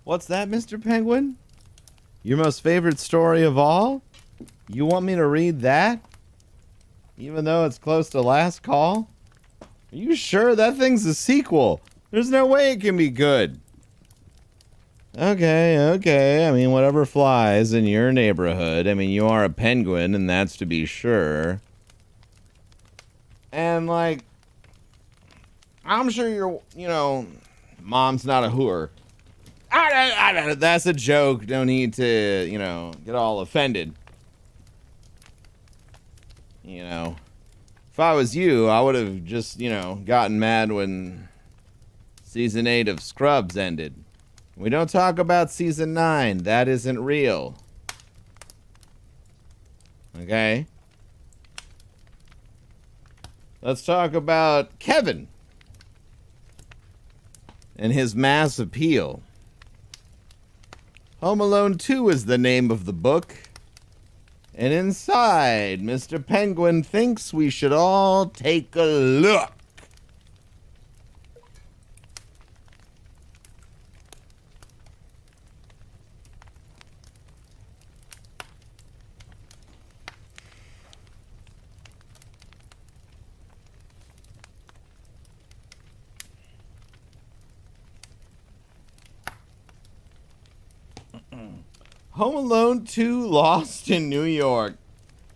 What's that, Mr. Penguin? Your most favorite story of all? You want me to read that? Even though it's close to last call? Are you sure that thing's a sequel? There's no way it can be good. Okay. I mean, whatever flies in your neighborhood. I mean, you are a penguin, and that's to be sure. And, like, I'm sure mom's not a whore. That's a joke. Don't need to, get all offended. If I was you, I would have just, gotten mad when Season 8 of Scrubs ended. We don't talk about Season 9. That isn't real. Okay? Let's talk about Kevin and his mass appeal. Home Alone 2 is the name of the book. And inside, Mr. Penguin thinks we should all take a look. Home Alone 2 Lost in New York.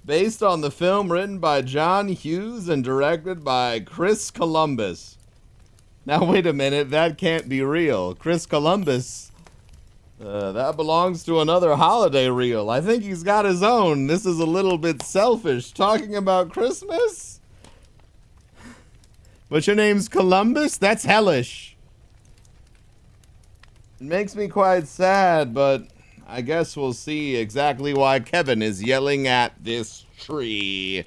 Based on the film written by John Hughes and directed by Chris Columbus. Now, wait a minute. That can't be real. Chris Columbus, that belongs to another holiday reel. I think he's got his own. This is a little bit selfish. Talking about Christmas? But your name's Columbus? That's hellish. It makes me quite sad, but I guess we'll see exactly why Kevin is yelling at this tree.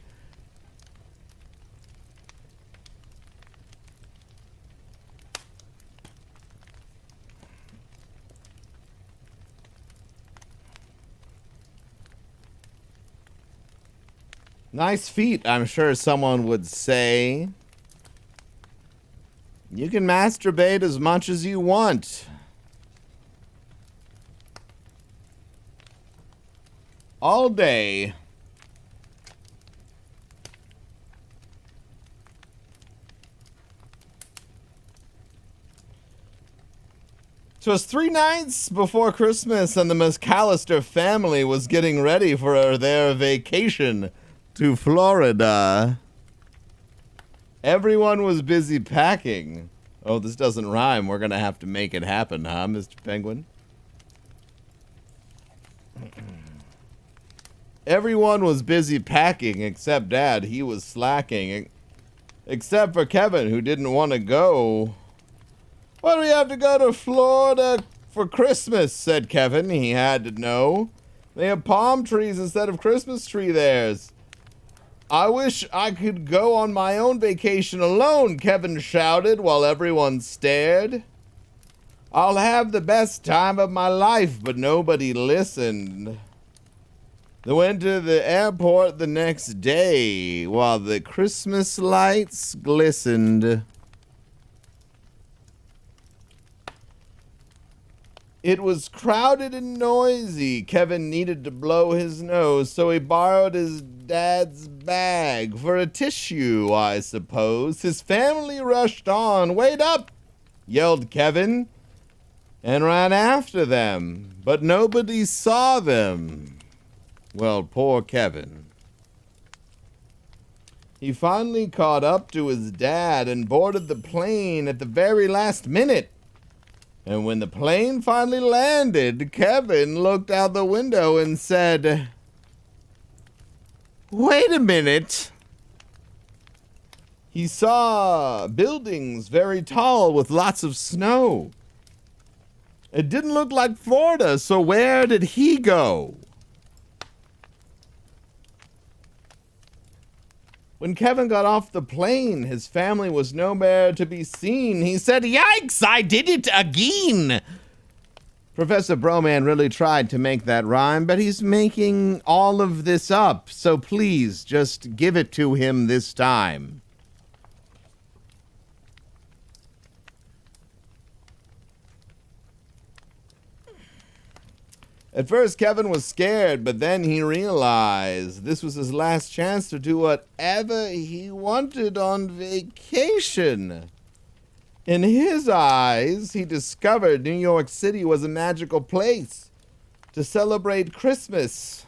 Nice feet, I'm sure someone would say. You can masturbate as much as you want. All day. 'Twas 3 nights before Christmas, and the McAllister family was getting ready for their vacation to Florida. Everyone was busy packing. Oh, this doesn't rhyme. We're gonna have to make it happen, huh, Mr. Penguin? Everyone was busy packing except Dad. He was slacking. Except for Kevin, who didn't want to go. Why do we have to go to Florida for Christmas? Said Kevin. He had to know. They have palm trees instead of Christmas tree theirs. I wish I could go on my own vacation alone, Kevin shouted while everyone stared. I'll have the best time of my life, but nobody listened. They went to the airport the next day while the Christmas lights glistened. It was crowded and noisy. Kevin needed to blow his nose, so he borrowed his dad's bag for a tissue, I suppose. His family rushed on. Wait up, yelled Kevin, and ran after them, but nobody saw them. Well, poor Kevin. He finally caught up to his dad and boarded the plane at the very last minute. And when the plane finally landed, Kevin looked out the window and said, "Wait a minute." He saw buildings very tall with lots of snow. It didn't look like Florida, so where did he go? When Kevin got off the plane, his family was nowhere to be seen. He said, "Yikes, I did it again." Professor Broman really tried to make that rhyme, but he's making all of this up, so please just give it to him this time. At first, Kevin was scared, but then he realized this was his last chance to do whatever he wanted on vacation. In his eyes, he discovered New York City was a magical place to celebrate Christmas.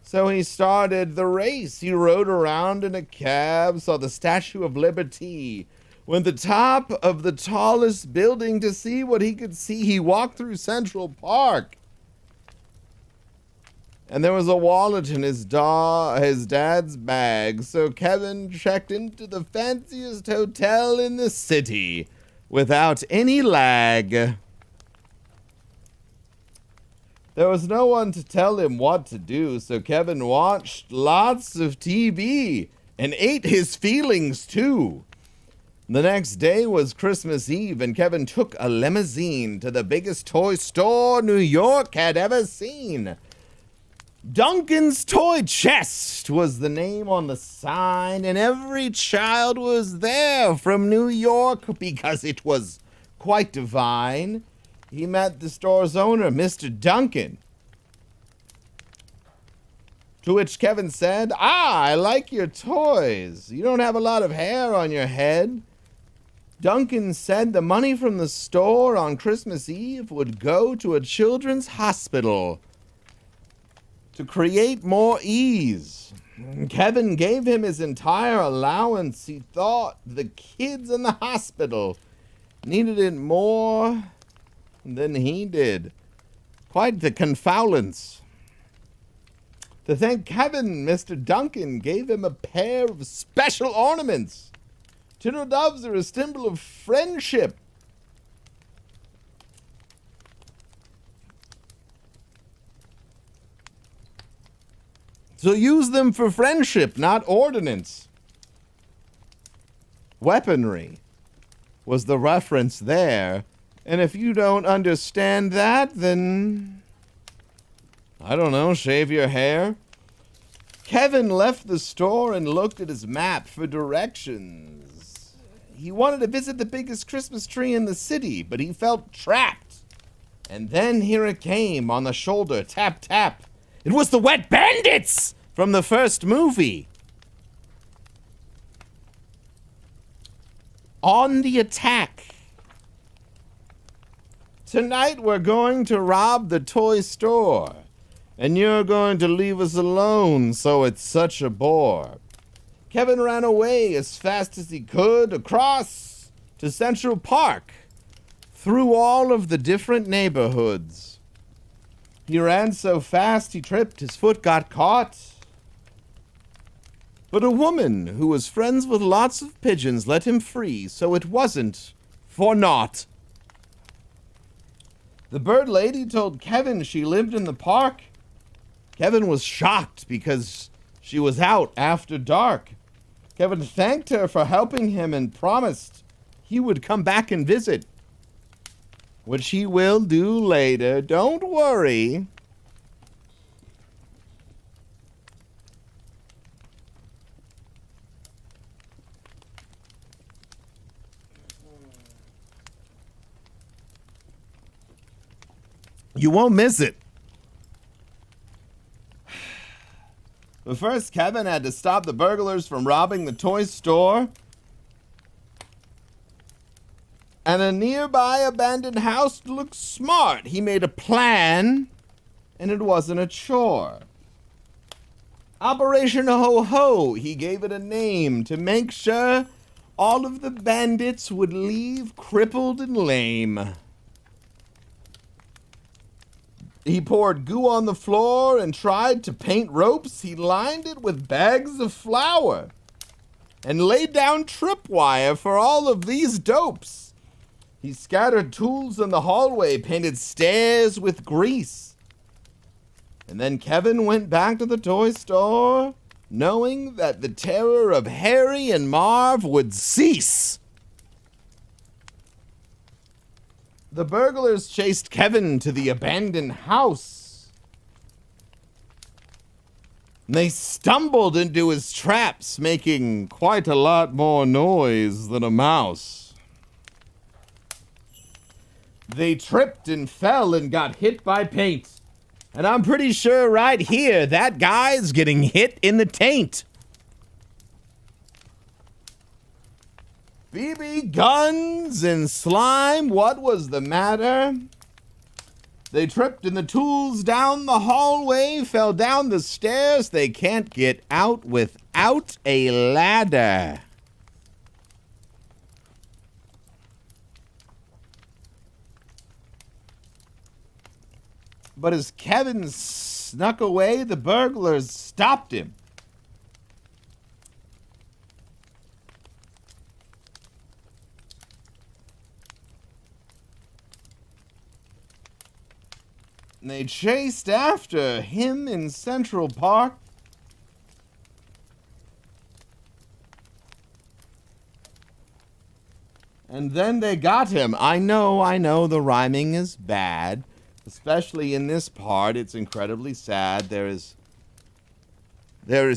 So he started the race. He rode around in a cab, saw the Statue of Liberty, went to the top of the tallest building to see what he could see. He walked through Central Park. And there was a wallet in his dad's bag. So Kevin checked into the fanciest hotel in the city without any lag. There was no one to tell him what to do, so Kevin watched lots of TV and ate his feelings too. The next day was Christmas Eve, and Kevin took a limousine to the biggest toy store New York had ever seen. Duncan's Toy Chest was the name on the sign, and every child was there from New York because it was quite divine. He met the store's owner, Mr. Duncan, to which Kevin said, I like your toys. You don't have a lot of hair on your head. Duncan said the money from the store on Christmas Eve would go to a children's hospital to create more ease. Kevin gave him his entire allowance. He thought the kids in the hospital needed it more than he did. Quite the confoundance. To thank Kevin, Mr. Duncan gave him a pair of special ornaments. Turtle doves are a symbol of friendship. So use them for friendship, not ordnance. Weaponry was the reference there. And if you don't understand that, then, I don't know, shave your hair. Kevin left the store and looked at his map for directions. He wanted to visit the biggest Christmas tree in the city, but he felt trapped. And then here it came on the shoulder, tap, tap. It was the Wet Bandits from the first movie. On the attack. Tonight we're going to rob the toy store, and you're going to leave us alone, so it's such a bore. Kevin ran away as fast as he could across to Central Park, through all of the different neighborhoods. He ran so fast he tripped, his foot got caught. But a woman who was friends with lots of pigeons let him free, so it wasn't for naught. The bird lady told Kevin she lived in the park. Kevin was shocked because she was out after dark. Kevin thanked her for helping him and promised he would come back and visit, which he will do later. Don't worry. You won't miss it. But first, Kevin had to stop the burglars from robbing the toy store and a nearby abandoned house looked smart. He made a plan, and it wasn't a chore. Operation Ho-Ho, he gave it a name to make sure all of the bandits would leave crippled and lame. He poured goo on the floor and tried to paint ropes. He lined it with bags of flour and laid down tripwire for all of these dopes. He scattered tools in the hallway, painted stairs with grease. And then Kevin went back to the toy store, knowing that the terror of Harry and Marv would cease. The burglars chased Kevin to the abandoned house. They stumbled into his traps, making quite a lot more noise than a mouse. They tripped and fell and got hit by paint. And I'm pretty sure right here, that guy's getting hit in the taint. BB guns and slime, what was the matter? They tripped and the tools down the hallway, fell down the stairs. They can't get out without a ladder. But as Kevin snuck away, the burglars stopped him. And they chased after him in Central Park. And then they got him. I know, the rhyming is bad. Especially in this part, it's incredibly sad. There is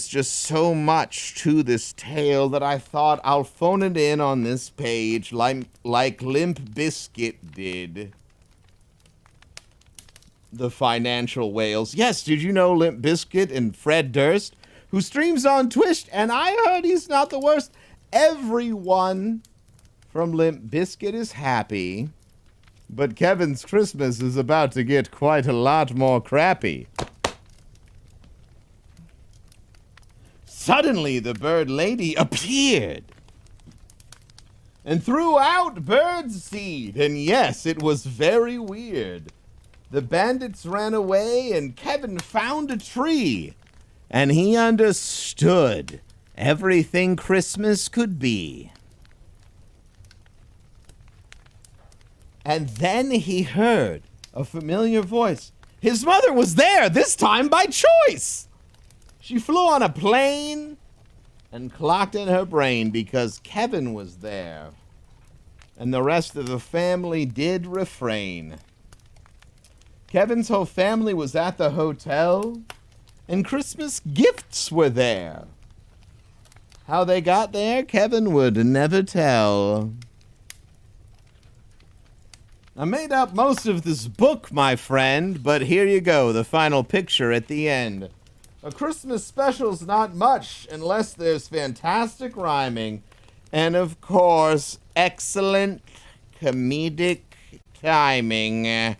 just so much to this tale that I thought I'll phone it in on this page like Limp Bizkit did. The financial whales. Yes, did you know Limp Bizkit and Fred Durst, who streams on Twitch, and I heard he's not the worst. Everyone from Limp Bizkit is happy. But Kevin's Christmas is about to get quite a lot more crappy. Suddenly, the bird lady appeared and threw out bird seed. And yes, it was very weird. The bandits ran away and Kevin found a tree. And he understood everything Christmas could be. And then he heard a familiar voice. His mother was there, this time by choice. She flew on a plane and clocked in her brain because Kevin was there. And the rest of the family did refrain. Kevin's whole family was at the hotel, and Christmas gifts were there. How they got there, Kevin would never tell. I made up most of this book, my friend, but here you go, the final picture at the end. A Christmas special's not much unless there's fantastic rhyming and, of course, excellent comedic timing.